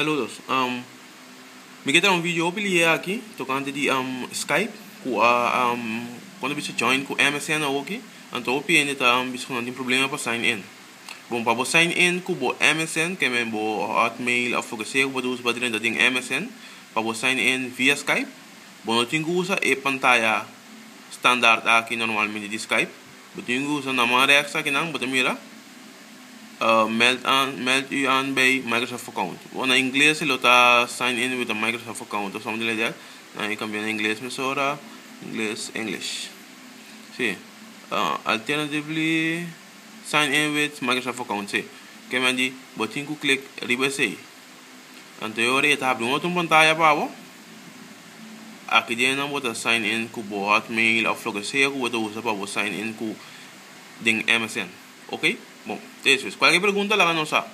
Saludos. Me queda un vídeo aqui tocante de Skype quando você join com MSN aqui, então o PN tá tem problema para sign in. Bom, para sign in com o MSN, que é o Hotmail ou que seja, você usa para dentro de MSN, para sign in via Skype. Bom, eu tenho que usar a pantalla standard aqui normalmente de Skype. Eu tenho que usar na mão rechts aqui não, você mira. Meld u aan bij Microsoft account. Want in inglês ele está sign in with a Microsoft account or something like that. Aí cambia em inglês, mesora English. Sim. Alternatively sign in with Microsoft account. Sim. Que me diz, botin ku click reverse. Então eu orei tá abrindo outra pantalla para você. Aqui dia não bota sign in com o Hotmail ou flogo seja, você usa para sign in com ding MSN. Ok? Bom, isso. Qualquer pergunta lá não sabe.